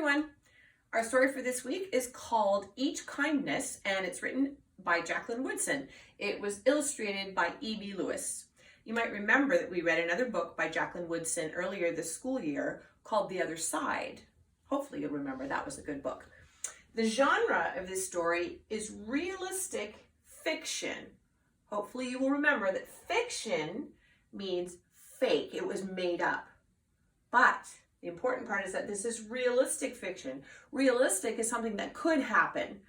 everyone. Our story for this week is called Each Kindness, and it's written by Jacqueline Woodson. It was illustrated by E.B. Lewis. You might remember that we read another book by Jacqueline Woodson earlier this school year called The Other Side. Hopefully you'll remember that was a good book. The genre of this story is realistic fiction. Hopefully you will remember that fiction means fake. It was made up. But the important part is that this is realistic fiction. Realistic is something that could happen.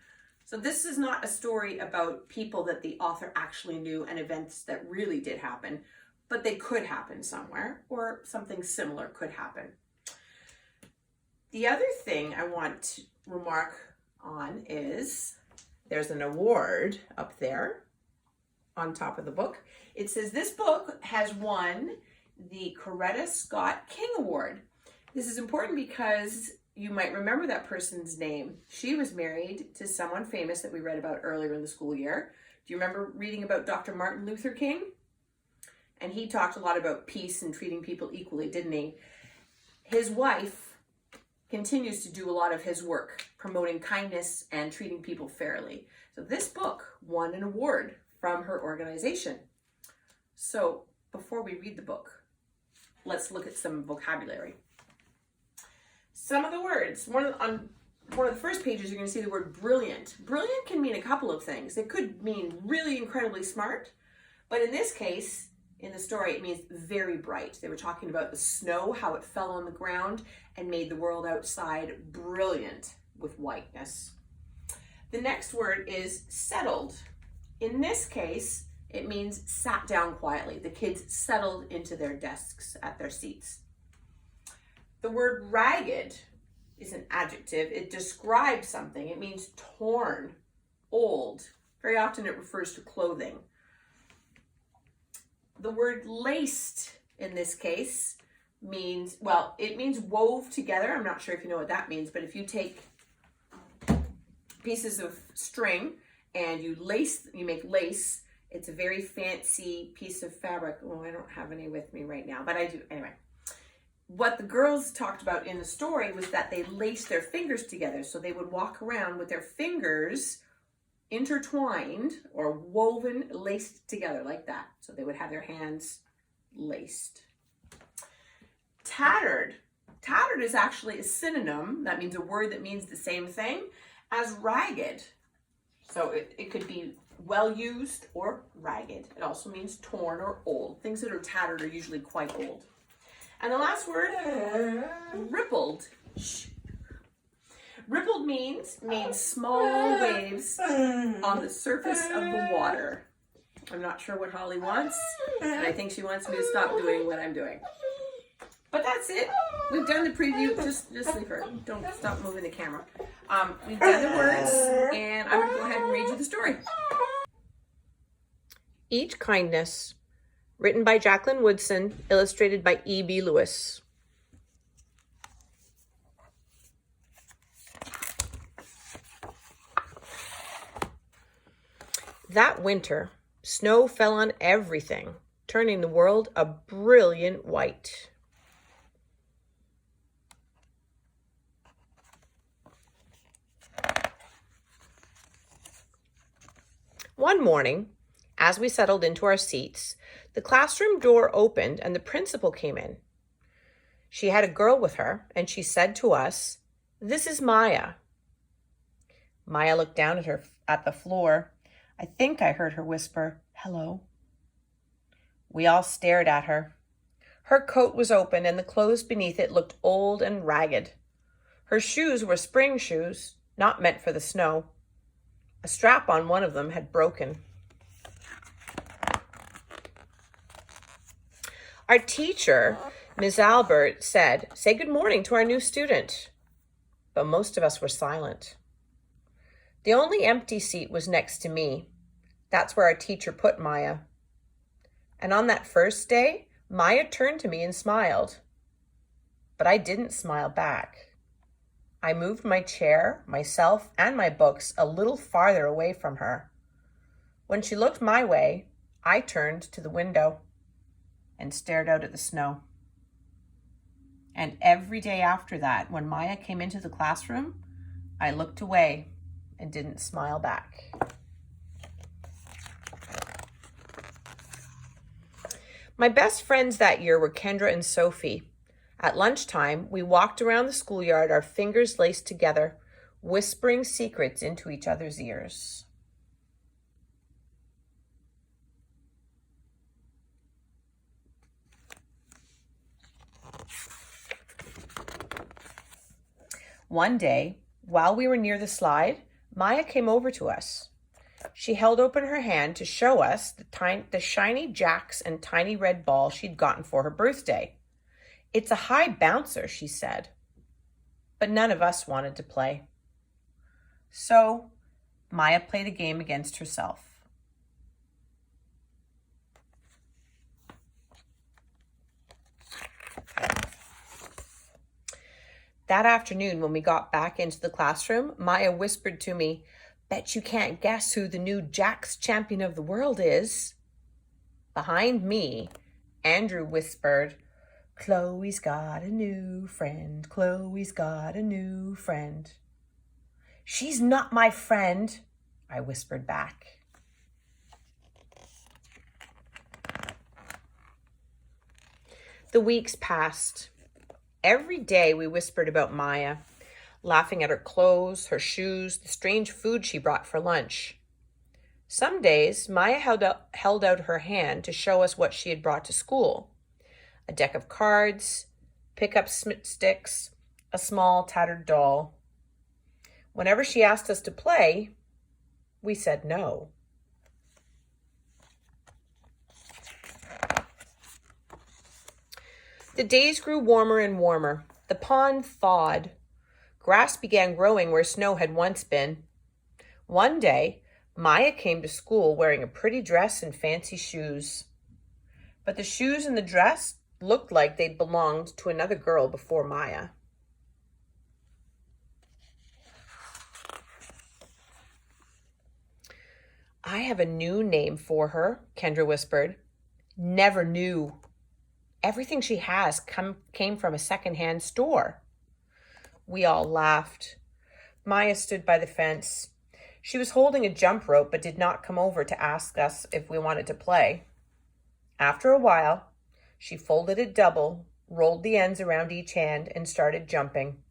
So this is not a story about people that the author actually knew and events that really did happen, but they could happen somewhere, or something similar could happen. The other thing I want to remark on is there's an award up there on top of the book. It says this book has won the Coretta Scott King Award. This is important because you might remember that person's name. She was married to someone famous that we read about earlier in the school year. Do you remember reading about Dr. Martin Luther King? And he talked a lot about peace and treating people equally, didn't he? His wife continues to do a lot of his work, promoting kindness and treating people fairly. So this book won an award from her organization. So before we read the book, let's look at some vocabulary. Some of the words, on one of the first pages, you're going to see the word brilliant. Brilliant can mean a couple of things. It could mean really incredibly smart, but in this case, in the story, it means very bright. They were talking about the snow, how it fell on the ground and made the world outside brilliant with whiteness. The next word is settled. In this case, it means sat down quietly. The kids settled into their desks at their seats. The word ragged is an adjective. It describes something. It means torn, old. Very often it refers to clothing. The word laced in this case means, well, it means wove together. I'm not sure if you know what that means, but if you take pieces of string and you make lace, it's a very fancy piece of fabric. Oh, I don't have any with me right now, but I do. Anyway, what the girls talked about in the story was that they laced their fingers together. So they would walk around with their fingers intertwined or woven, laced together like that. So they would have their hands laced. Tattered. Tattered is actually a synonym. That means a word that means the same thing as ragged. So it could be well used or ragged. It also means torn or old. Things that are tattered are usually quite old. And the last word, rippled. Shh. Rippled means small waves on the surface of the water. I'm not sure what Holly wants, and I think she wants me to stop doing what I'm doing. But that's it. We've done the preview. Just leave her. Don't stop moving the camera. We've done the words, and I'm going to go ahead and read you the story. Each Kindness, written by Jacqueline Woodson, illustrated by E.B. Lewis. That winter, snow fell on everything, turning the world a brilliant white. One morning, as we settled into our seats, the classroom door opened and the principal came in. She had a girl with her, and she said to us, "This is Maya." Maya looked down at the floor. I think I heard her whisper, "Hello." We all stared at her. Her coat was open and the clothes beneath it looked old and ragged. Her shoes were spring shoes, not meant for the snow. A strap on one of them had broken. Our teacher, Ms. Albert, said, "Say good morning to our new student." But most of us were silent. The only empty seat was next to me. That's where our teacher put Maya. And on that first day, Maya turned to me and smiled. But I didn't smile back. I moved my chair, myself, and my books a little farther away from her. When she looked my way, I turned to the window and stared out at the snow. And every day after that, when Maya came into the classroom, I looked away and didn't smile back. My best friends that year were Kendra and Sophie. At lunchtime, we walked around the schoolyard, our fingers laced together, whispering secrets into each other's ears. One day, while we were near the slide, Maya came over to us. She held open her hand to show us the shiny jacks and tiny red ball she'd gotten for her birthday. "It's a high bouncer," she said. But none of us wanted to play. So Maya played a game against herself. That afternoon, when we got back into the classroom, Maya whispered to me, "Bet you can't guess who the new Jacks champion of the world is." Behind me, Andrew whispered, "Chloe's got a new friend. Chloe's got a new friend." "She's not my friend," I whispered back. The weeks passed. Every day we whispered about Maya, laughing at her clothes, her shoes, the strange food she brought for lunch. Some days, Maya held out her hand to show us what she had brought to school. A deck of cards, pick-up sticks, a small tattered doll. Whenever she asked us to play, we said no. The days grew warmer and warmer. The pond thawed. Grass began growing where snow had once been. One day, Maya came to school wearing a pretty dress and fancy shoes. But the shoes and the dress looked like they'd belonged to another girl before Maya. "I have a new name for her," Kendra whispered. "Never knew. Everything she has came from a secondhand store." We all laughed. Maya stood by the fence. She was holding a jump rope but did not come over to ask us if we wanted to play. After a while, she folded it double, rolled the ends around each hand, and started jumping.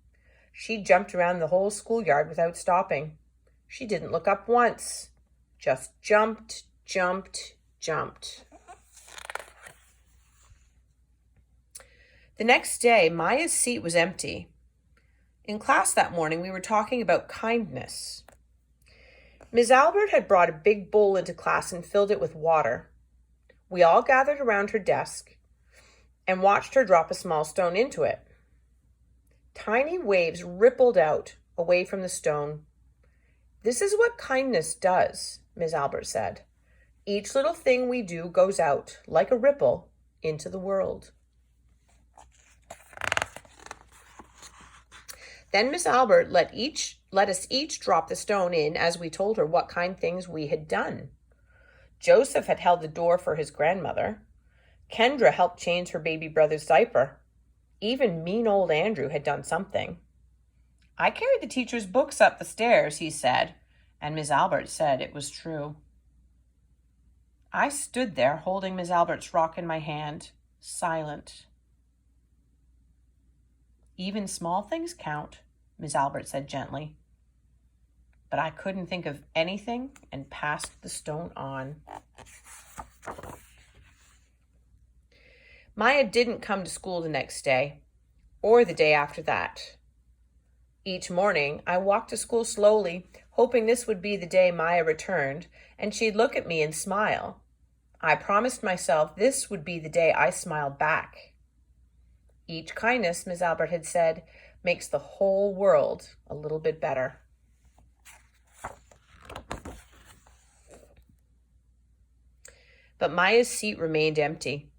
She jumped around the whole schoolyard without stopping. She didn't look up once. Just jumped, jumped, jumped. The next day, Maya's seat was empty. In class that morning, we were talking about kindness. Ms. Albert had brought a big bowl into class and filled it with water. We all gathered around her desk and watched her drop a small stone into it. Tiny waves rippled out away from the stone. "This is what kindness does," Ms. Albert said. "Each little thing we do goes out, like a ripple, into the world." Then Miss Albert let us each drop the stone in as we told her what kind things we had done. Joseph had held the door for his grandmother. Kendra helped change her baby brother's diaper. Even mean old Andrew had done something. "I carried the teacher's books up the stairs," he said, and Miss Albert said it was true. I stood there holding Miss Albert's rock in my hand, silent. "Even small things count," Miss Albert said gently. But I couldn't think of anything and passed the stone on. Maya didn't come to school the next day, or the day after that. Each morning, I walked to school slowly, hoping this would be the day Maya returned, and she'd look at me and smile. I promised myself this would be the day I smiled back. Each kindness, Miss Albert had said, makes the whole world a little bit better. But Maya's seat remained empty.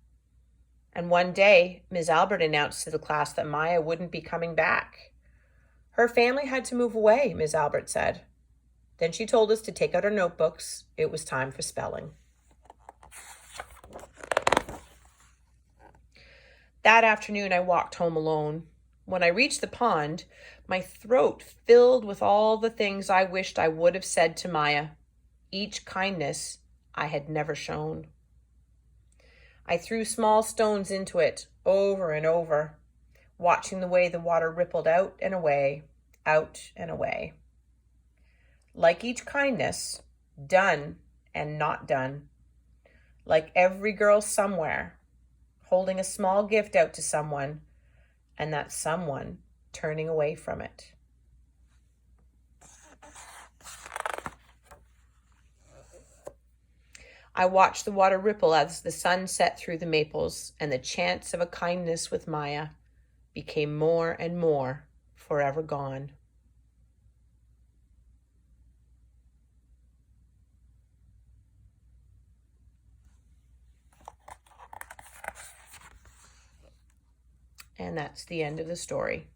And one day, Ms. Albert announced to the class that Maya wouldn't be coming back. Her family had to move away, Ms. Albert said. Then she told us to take out our notebooks. It was time for spelling. That afternoon, I walked home alone. When I reached the pond, my throat filled with all the things I wished I would have said to Maya, each kindness I had never shown. I threw small stones into it over and over, watching the way the water rippled out and away, out and away. Like each kindness, done and not done. Like every girl somewhere, holding a small gift out to someone, and that someone turning away from it. I watched the water ripple as the sun set through the maples, and the chance of a kindness with Maya became more and more forever gone. And that's the end of the story.